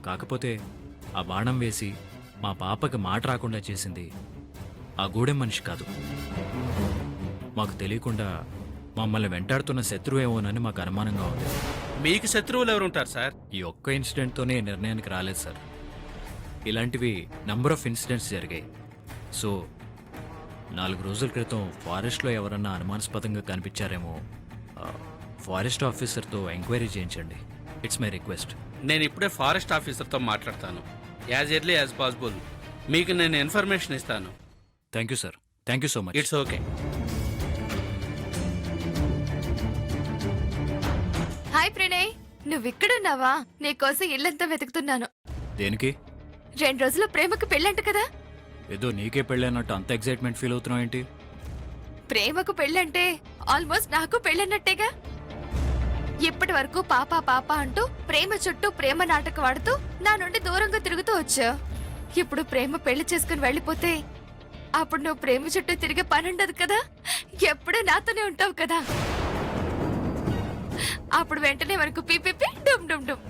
కాకపోతే ఆ బాణం వేసి మా పాపకి మాట రాకుండా చేసింది ఆ గూడెం మనిషి కాదు. మాకు తెలియకుండా మమ్మల్ని వెంటాడుతున్న శత్రువేమోనని మాకు అనుమానంగా ఉంది. మీకు శత్రువులు ఎవరుంటారు సార్? ఈ ఒక్క ఇన్సిడెంట్తోనే నిర్ణయానికి రాలేదు సార్. ఇలాంటివి నంబర్ ఆఫ్ ఇన్సిడెంట్స్ జరిగాయి. సో 4 రోజుల క్రితం ఫారెస్ట్లో ఎవరన్నా అనుమానాస్పదంగా కనిపించారేమో ఫారెస్ట్ ఆఫీసర్తో ఎంక్వైరీ చేయించండి. It's my request. నేను ఇప్పుడే ఫారెస్ట్ ఆఫీసర్తో మాట్లాడతాను. యాజ్ ఎర్లీ యాజ్ పాసిబుల్ మీకు నేను ఇన్ఫర్మేషన్ ఇస్తాను. Thank you sir. Thank you so much. It's okay. Hi Pranay, నువ్విక్కడున్నావా? నీకోసం ఇల్లంతా వెతుకుతున్నాను. దేనికి? 2 రోజుల ప్రేమకు పెళ్ళంట కదా? ఏదో నీకే పెళ్ళైనట్టు అంత ఎక్సైట్మెంట్ ఫీల్ అవుతున్నావు ఏంటి? ప్రేమకు పెళ్ళంటే ఆల్మోస్ట్ నాకు పెళ్ళన్నట్టేగా. ఇప్పటి వరకు పాప పాప అంటూ ప్రేమ చుట్టూ ప్రేమ నాటకం ఆడుతూ నా నుండి దూరంగా తిరుగుతూ వచ్చావు. ఇప్పుడు ప్రేమ పెళ్లి చేసుకుని వెళ్ళిపోతే అప్పుడు నువ్వు ప్రేమ చుట్టూ తిరిగే పని ఉండదు కదా. ఎప్పుడూ నాతోనే ఉంటావు కదా. అప్పుడు వెంటనే మనకు పీపీపీ డుమ్ డుమ్ డుమ్.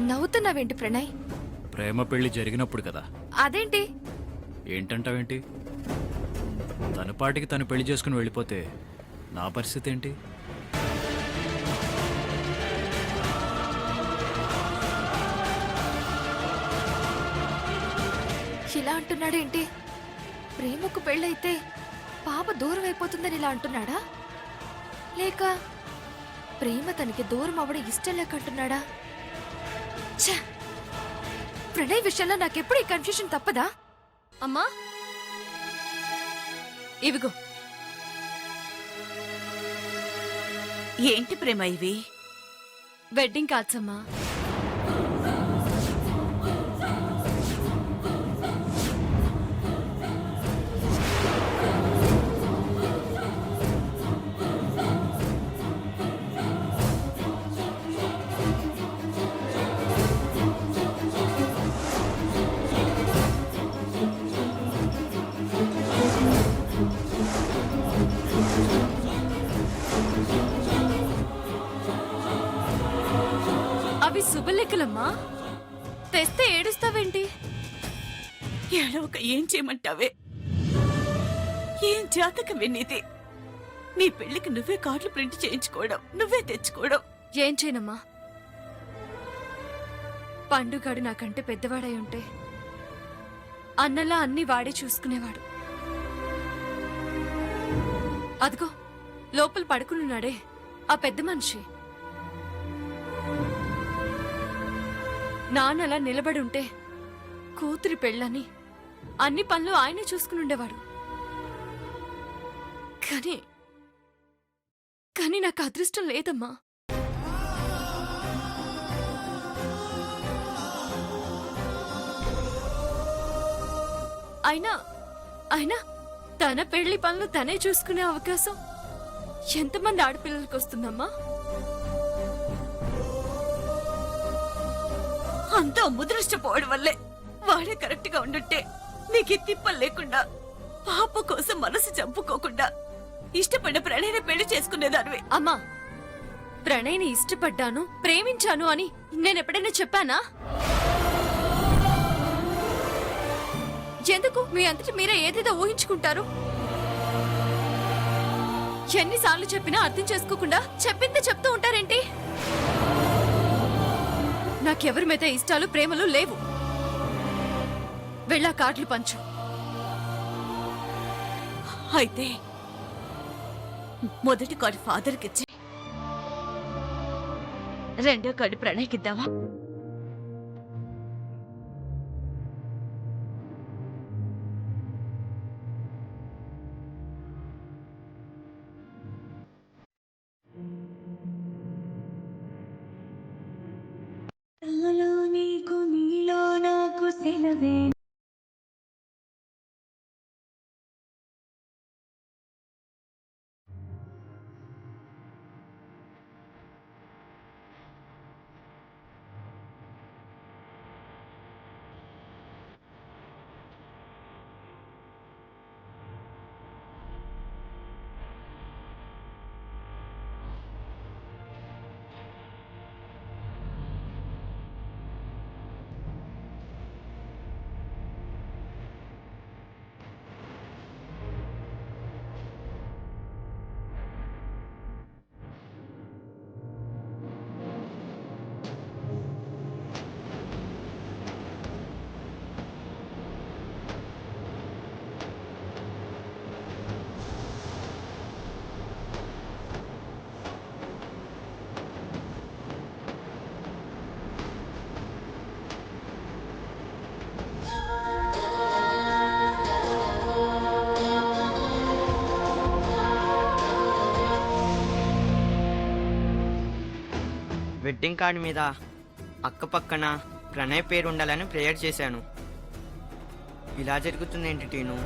నవ్వుతున్నావేంటి ప్రణయ్? ప్రేమ పెళ్లి జరిగినప్పుడు కదా. అదేంటి? ఏంటంటావేంటి? తన పాటికి తను పెళ్లి చేసుకుని వెళ్ళిపోతే నా పరిస్థితి ఏంటి? ఇలా అంటున్నాడేంటి? ప్రేమకు పెళ్ళైతే పాప దూరం అయిపోతుందని ఇలా అంటున్నాడా, లేక ప్రేమ తనకి దూరం అవ్వడం ఇష్టం లేక అంటున్నాడా? ఛ! ప్రణయ్ విషయంలో నాకెప్పుడు ఈ కన్ఫ్యూజన్ తప్పదా? అమ్మా, ఇవిగో. ఏంటి ప్రేమ ఇవి? వెడ్డింగ్ కార్డ్స్ అమ్మా. అవి శుభలెక్కలమ్మా. తెస్తే ఏడుస్తావేంటి? ఏడవక ఏం చేయమంటావే? ఏం జాతకం విన్నీది? నీ పెళ్లికి నువ్వే కార్డులు ప్రింట్ చేయించుకోవడం, నువ్వే తెచ్చుకోవడం. ఏం చేయనమ్మా? పండుగాడు నాకంటే పెద్దవాడై ఉంటే అన్నలా అన్ని వాడే చూసుకునేవాడు. అదిగో లోపల పడుకున్నాడే ఆ పెద్ద మనిషి. నాన్నలా నిలబడి ఉంటే కూతురి పెళ్ళని అన్ని పనులు ఆయనే చూసుకుని ఉండేవాడు. కానీ నాకు అదృష్టం లేదమ్మా. అయినా తన పెళ్లి పనులు తనే చూసుకునే అవకాశం ఎంతమంది ఆడపిల్లలకు వస్తుందమ్మా? అంతా ముదృష్టపోవడం వల్లే. వాడే కరెక్ట్ గా ఉండుంటే నీకు తిప్పలు లేకుండా, పాప కోసం మనసు చంపుకోకుండా ఇష్టపడిన ప్రణయని పెళ్లి చేసుకునేదానివే. అమ్మా, ప్రణయ్ని ఇష్టపడ్డాను, ప్రేమించాను అని నేనెప్పుడైనా చెప్పానా? ఎందుకు మీ అంతటి మీరే ఏదేదో ఊహించుకుంటారు? ఎన్నిసార్లు చెప్పినా అర్థం చేసుకోకుండా చెప్పిందే చెప్తూ ఉంటారేంటి? నాకెవరి మీద ఇష్టాలు ప్రేమలు లేవు. వెళ్ళా కార్డులు పంచు. అయితే మొదటి కార్డు ఫాదర్కి ఇచ్చి రెండో కార్డు ప్రణయ్కిద్దామా? నీకు నీలో నాకు సెలవే. వెడ్డింగ్ కార్డు మీద అక్క పక్కన ప్రణయ్ పేరు ఉండాలని ప్రేయర్ చేశాను. ఇలా జరుగుతుందేంటి టీను?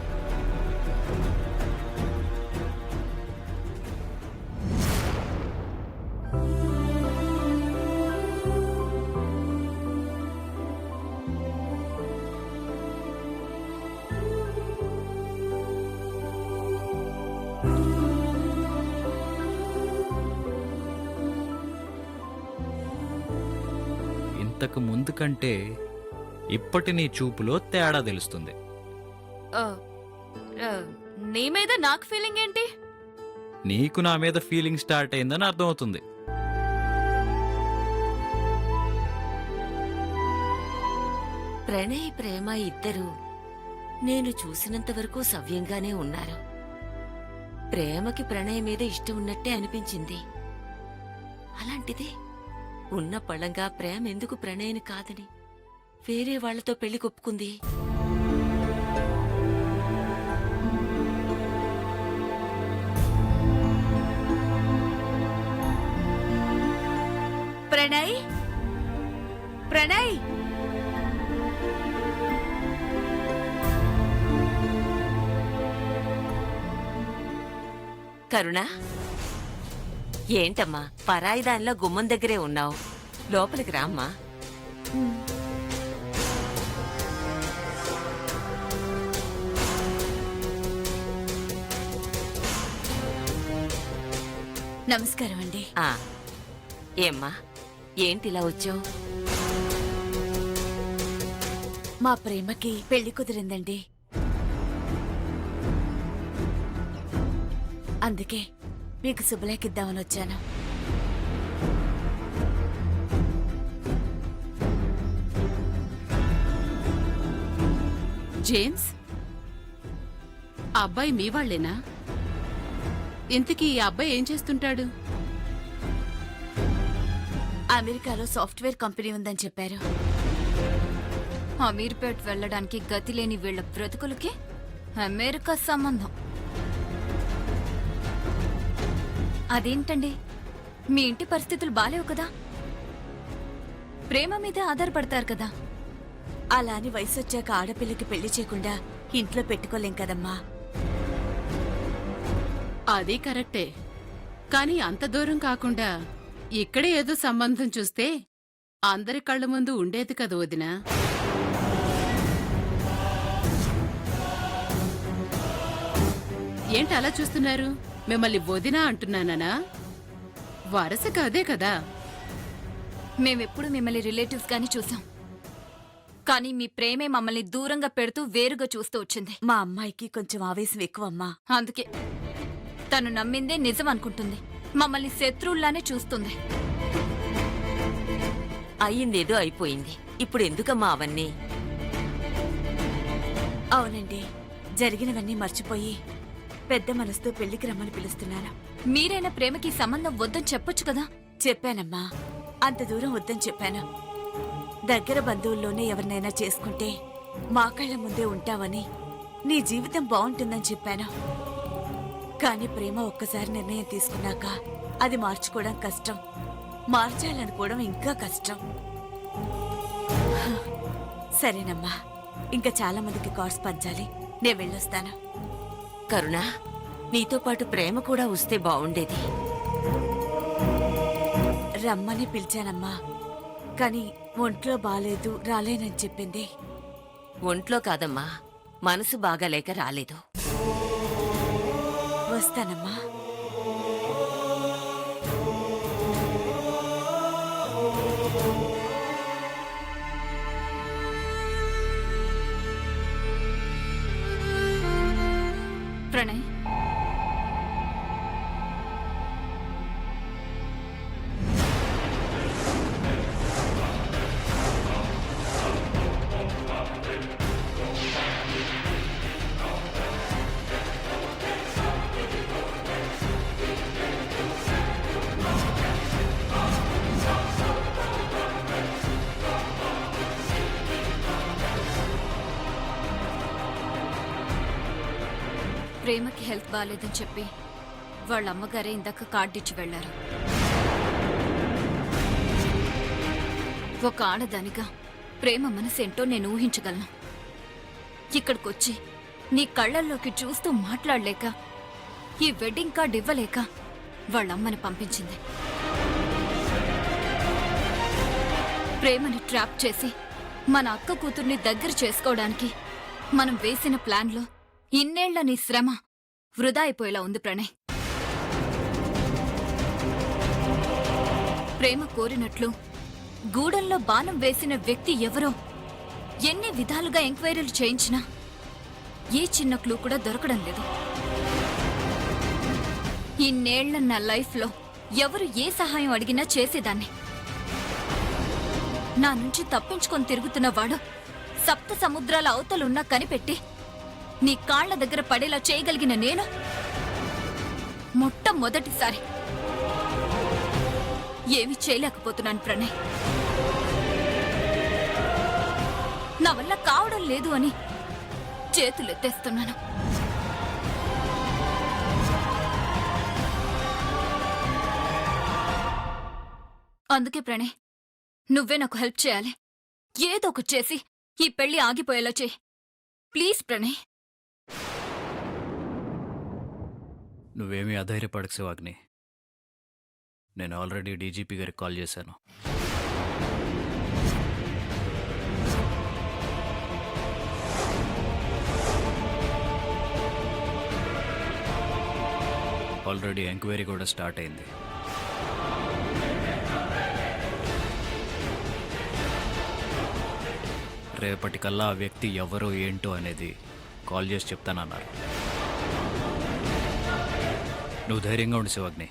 ఇంతకు ముందు కంటే ఇప్పటి నీ చూపులో తేడా తెలుస్తుంది. ఆ, ఆ, నీ మీద నాకు ఫీలింగ్ ఏంటి? నీకు నా మీద ఫీలింగ్ స్టార్ట్ అయిందని అర్థమవుతుంది. ప్రణయ్ ప్రేమ ఇద్దరూ నేను చూసినంత వరకు సవ్యంగానే ఉన్నారు. ప్రేమకి ప్రణయ్ మీద ఇష్టం ఉన్నట్టే అనిపించింది. అలాంటిది ఉన్న పళంగా ప్రేమ ఎందుకు ప్రణయ్ని కాదని వేరే వాళ్లతో పెళ్లి కొప్పుకుంది? ప్రణయ్, ప్రణయ్, కరుణ, ఏంటమ్మా పరాయి దానిలో గుమ్మం దగ్గరే ఉన్నావు? లోపలికి రామ్మా. నమస్కారం అండి. ఆ, ఏమ్మా ఏంటిలా వచ్చావు? మా ప్రేమకి పెళ్లి కుదిరిందండి. అందుకే మీకు శుభలేఖిద్దామని వచ్చాను. జేమ్స్, ఆ అబ్బాయి మీ వాళ్ళేనా? ఇంతకీ ఈ అబ్బాయి ఏం చేస్తుంటాడు? అమెరికాలో సాఫ్ట్వేర్ కంపెనీ ఉందని చెప్పారు. అమీర్పేట్ వెళ్ళడానికి గతి లేని వీళ్ళ బ్రతుకులకి అమెరికా సంబంధం. అదేంటండి, మీ ఇంటి పరిస్థితులు బాలేవు కదా? ప్రేమ మీదే ఆధారపడతారు కదా? అలా అని వయసు వచ్చాక ఆడపిల్లకి పెళ్లి చేయకుండా ఇంట్లో పెట్టుకోలేం కదమ్మా. అది కరెక్టే, కానీ అంత దూరం కాకుండా ఇక్కడే ఏదో సంబంధం చూస్తే అందరి కళ్ళ ముందు ఉండేది కదా వదినా. ఏంటి అలా చూస్తున్నారు? మిమ్మల్ని వదినా అంటున్నానా? వరస కాదే కదా. మేమెప్పుడు మిమ్మల్ని రిలేటివ్స్ గాని చూసాం, కానీ మీ ప్రేమే మమ్మల్ని దూరంగా పెడుతూ వేరుగా చూస్తూ వచ్చింది. మా అమ్మాయికి కొంచెం ఆవేశం ఎక్కువమ్మా. అందుకే తను నమ్మిందే నిజం అనుకుంటుంది, మమ్మల్ని శత్రువుల్లానే చూస్తుంది. అయ్యిందేదో అయిపోయింది, ఇప్పుడు ఎందుకమ్మా అవన్నీ? అవునండి, జరిగినవన్నీ మర్చిపోయి పెద్ద మనసుతో పెళ్లికి రమ్మని పిలుస్తున్నాను. మీరైనా ప్రేమకి సంబంధం వద్దని చెప్పొచ్చు కదా? చెప్పానమ్మా, అంత దూరం వద్దని చెప్పాను. దగ్గర బంధువుల్లోనే ఎవరినైనా చేసుకుంటే మా కళ్ళ ముందే ఉంటావని, నీ జీవితం బాగుంటుందని చెప్పాను. కానీ ప్రేమ ఒక్కసారి నిర్ణయం తీసుకున్నాక అది మార్చుకోవడం కష్టం, మార్చాలనుకోవడం ఇంకా కష్టం. సరేనమ్మా, ఇంకా చాలా మందికి కార్డ్స్ పంచాలి, నేను వెళ్ళొస్తాను. కరుణ, నీతో పాటు ప్రేమ కూడా వస్తే బావుండేది. రమ్మని పిలిచానమ్మా, కానీ ఒంట్లో బాలేదు, రాలేనని చెప్పింది. ఒంట్లో కాదమ్మా, మనసు బాగాలేక రాలేదు. వస్తానమ్మా. ప్రణయ్, ప్రేమకి హెల్త్ బాగాలేదని చెప్పి వాళ్ళ అమ్మగారే ఇందాక కార్డు ఇచ్చి వెళ్లారు. ఒక ఆడదానిగా ప్రేమ మనసేంటో నేను ఊహించగలను. ఇక్కడికొచ్చి నీ కళ్ళల్లోకి చూస్తూ మాట్లాడలేక ఈ వెడ్డింగ్ కార్డ్ ఇవ్వలేక వాళ్ళమ్మని పంపించింది. ప్రేమని ట్రాప్ చేసి మన అక్క కూతుర్ని దగ్గర చేసుకోవడానికి మనం వేసిన ప్లాన్లో ఇన్నేళ్ల నీ శ్రమ వృధా అయిపోయేలా ఉంది ప్రణయ్. ప్రేమ కోరినట్లు గూడెంలో బాణం వేసిన వ్యక్తి ఎవరో ఎన్ని విధాలుగా ఎంక్వైరీలు చేయించినా ఏ చిన్న క్లూ కూడా దొరకడం లేదు. ఇన్నేళ్ల నా లైఫ్లో ఎవరు ఏ సహాయం అడిగినా చేసేదాన్ని. నా నుంచి తప్పించుకొని తిరుగుతున్న వాడు సప్త సముద్రాల అవతలున్నా కనిపెట్టి నీ కాళ్ల దగ్గర పడేలా చేయగలిగిన నేను మొట్టమొదటిసారి ఏమీ చేయలేకపోతున్నాను ప్రణయ్. నా వల్ల కావడం లేదు అని చేతులెత్తేస్తున్నాను. అందుకే ప్రణయ్, నువ్వే నాకు హెల్ప్ చేయాలి. ఏదో ఒకటి చేసి ఈ పెళ్లి ఆగిపోయేలా చేయి ప్లీజ్ ప్రణయ్. నువ్వేమీ అధైర్యపడకు శివాగ్ని. నేను ఆల్రెడీ డీజీపీ గారికి కాల్ చేశాను. ఆల్రెడీ ఎంక్వైరీ కూడా స్టార్ట్ అయింది. రేపటికల్లా ఆ వ్యక్తి ఎవరో ఏంటో అనేది కాల్ చేసి చెప్తానన్నారు. నువ్వు ధైర్యంగా ఉండు శివాగ్ని.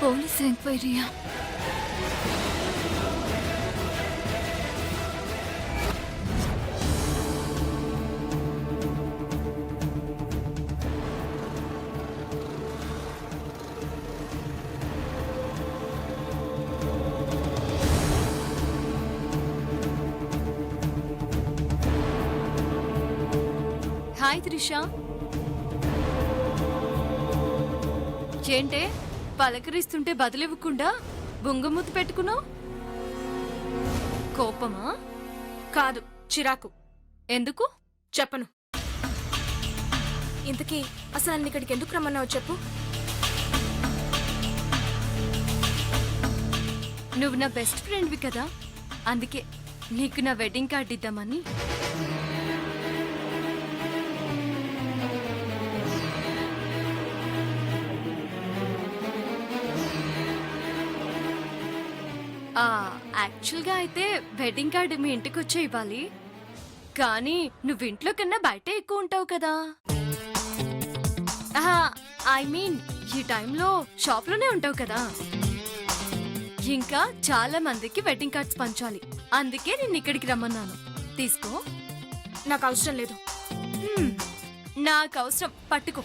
పోలీస్ ఎంక్వైరీయా? హాయ్ త్రిష. ఏంటే పలకరిస్తుంటే బదులివ్వకుండా బొంగమూతి పెట్టుకున్నావు? కోపమా? కాదు, చిరాకు. ఎందుకు? చెప్పను. ఇంతకీ అసలు నన్ను ఇక్కడికి ఎందుకు రమ్మన్నావు చెప్పు. నువ్వు నా బెస్ట్ ఫ్రెండ్వి కదా, అందుకే నీకు నా వెడ్డింగ్ కార్డ్ ఇద్దామని. యాక్చువల్గా అయితే వెడ్డింగ్ కార్డు మీ ఇంటికి వచ్చే ఇవ్వాలి, కానీ నువ్వు ఇంట్లో కన్నా బయటే ఎక్కువ ఉంటావు కదా. ఐ మీన్ ఈ టైంలో షాప్లోనే ఉంటావు కదా. ఇంకా చాలా మందికి వెడ్డింగ్ కార్డ్స్ పంచాలి, అందుకే నేను ఇక్కడికి రమ్మన్నాను. తీసుకో. నాకు అవసరం లేదు. నాకు అవసరం, పట్టుకో.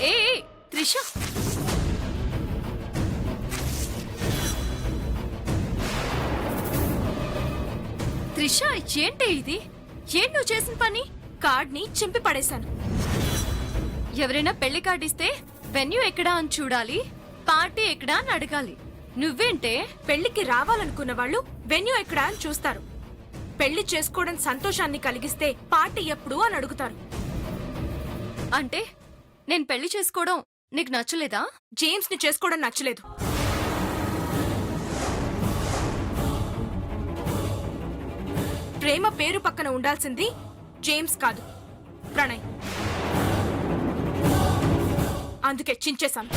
ఏ త్రిష, త్రిష ఏంటి ఇది? ఏం నువ్వు చేసిన పని? కార్డ్ని చింపి పడేశాను. ఎవరైనా పెళ్లి కార్డు ఇస్తే వెన్యూ ఎక్కడా అని చూడాలి, పార్టీ ఎక్కడా అని అడగాలి. నువ్వేంటే పెళ్లికి రావాలనుకున్న వాళ్ళు వెన్యూ ఎక్కడా అని చూస్తారు. పెళ్లి చేసుకోవడం సంతోషాన్ని కలిగిస్తే పార్టీ ఎప్పుడు అని అడుగుతారు. అంటే నేను పెళ్లి చేసుకోవడం నీకు నచ్చలేదా? జేమ్స్ ని చేసుకోవడం నచ్చలేదు. ప్రేమ పేరు పక్కన ఉండాల్సింది జేమ్స్ కాదు, ప్రణయ్. అందుకే చించేశాను.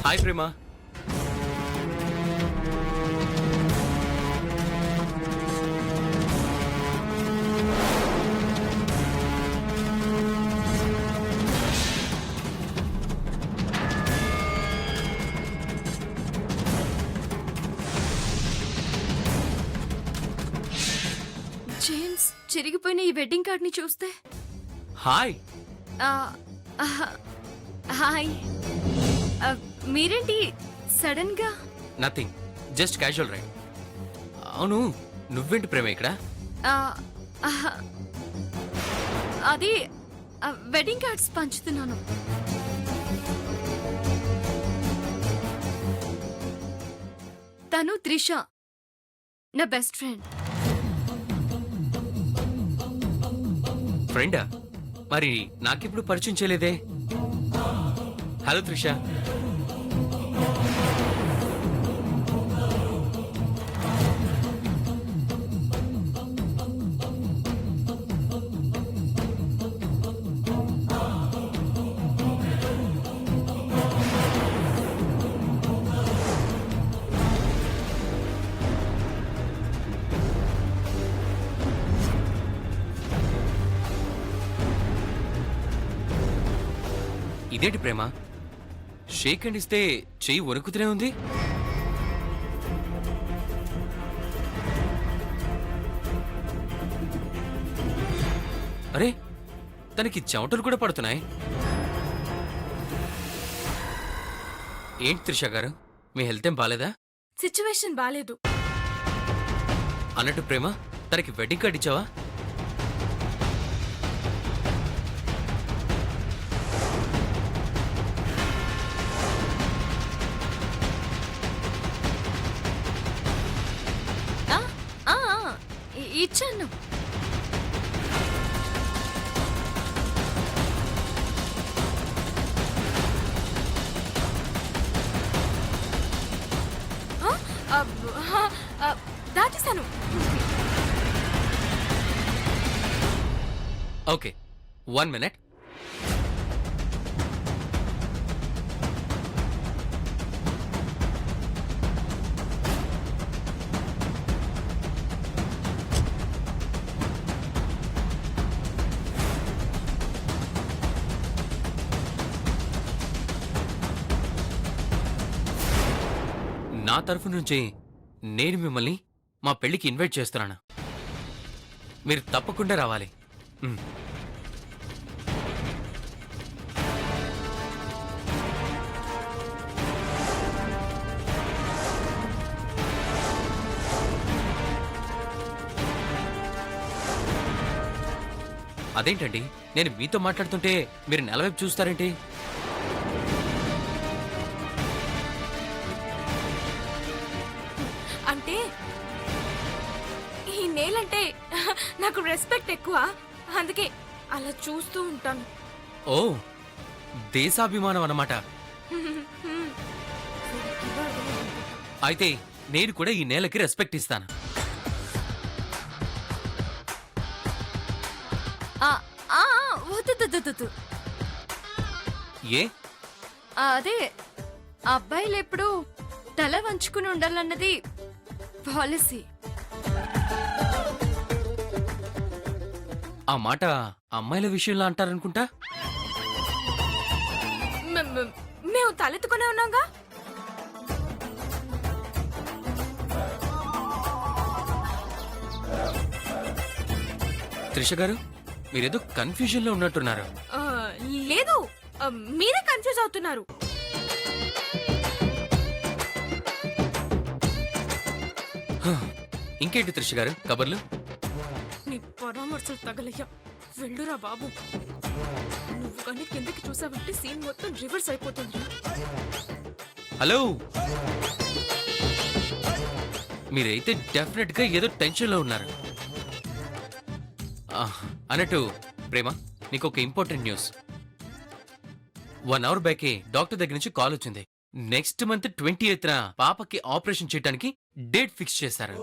హాయ్ ప్రేమ. జేమ్స్, చిరిగిపోయిన ఈ వెడ్డింగ్ కార్డ్ ని చూస్తే హాయ్. ఆ, ఆహా, హాయ్. మీరేంటి సడన్ గా? Nothing, just casual ride. అవును, నువ్వేంటి ప్రేమ ఇక్కడ? ఆ, ఆహా, అది వెడ్డింగ్ కార్డ్స్ పంచుతున్నాను. తను త్రిష, నా బెస్ట్ ఫ్రెండ్. ఫ్రెండా? మరి నాకెప్పుడు పరిచయం చేయలేదే? హలో త్రిష. ఇదేంటి ప్రేమ, షేక్ హ్యాండ్ ఇస్తే చెయ్యి వణుకుతూనే ఉంది? అరే, తనకి చెమటలు కూడా పడుతున్నాయి. ఏంటి త్రిష గారు, మీ హెల్త్ ఏం బాలేదా? సిచ్యువేషన్ బాలేదు. అన్నట్టు ప్రేమ, తనకి వెడ్డింగ్ కార్డ్ ఇచ్చావా? ఇచ్చాను. దాచేశాను. Okay, 1 minute. నా తరఫు నుంచి నేను మిమ్మల్ని మా పెళ్లికి ఇన్వైట్ చేస్తున్నాను. మీరు తప్పకుండా రావాలి. అదేంటండి, నేను మీతో మాట్లాడుతుంటే మీరు నెలవైపు చూస్తారేంటి? అంటే ఈ నేలంటే నాకు రెస్పెక్ట్ ఎక్కువ, అందుకే అలా చూస్తూ ఉంటాను. ఓ, దేశాభిమానం అన్నమాట. అయితే నేను కూడా ఈ నేలకి రెస్పెక్ట్ ఇస్తాను. వద్దు. ఏ? అదే, అబ్బాయిలు ఎప్పుడు తల వంచుకుని ఉండాలన్నది పాలసీ. ఆ మాట అమ్మాయిల విషయంలో అంటారనుకుంటా. మేము తలెత్తుకునే ఉన్నాగా. త్రిష గారు, మీరేదో కన్ఫ్యూజన్ లో ఉన్నట్టున్నారు. లేదు, మీరే కన్ఫ్యూజ్ అవుతున్నారు. ఇంకేంటి త్రిష గారు కబర్లు? నీ పరామర్శలు తగలయ్యా, వెళ్ళురా బాబు. నువ్వు కానీ కిందకి చూసావంటే సీన్ మొత్తం రివర్స్ అయిపోతుంది. హలో, మీరైతే డెఫినెట్ గా ఏదో టెన్షన్ లో ఉన్నారు. అన్నట్టు ప్రేమ, నీకు ఒక ఇంపార్టెంట్ న్యూస్. 1 hour బ్యాకే డాక్టర్ దగ్గర నుంచి కాల్ వచ్చింది. నెక్స్ట్ మంత్ 28న పాపకి ఆపరేషన్ చేయడానికి డేట్ ఫిక్స్ చేశారు.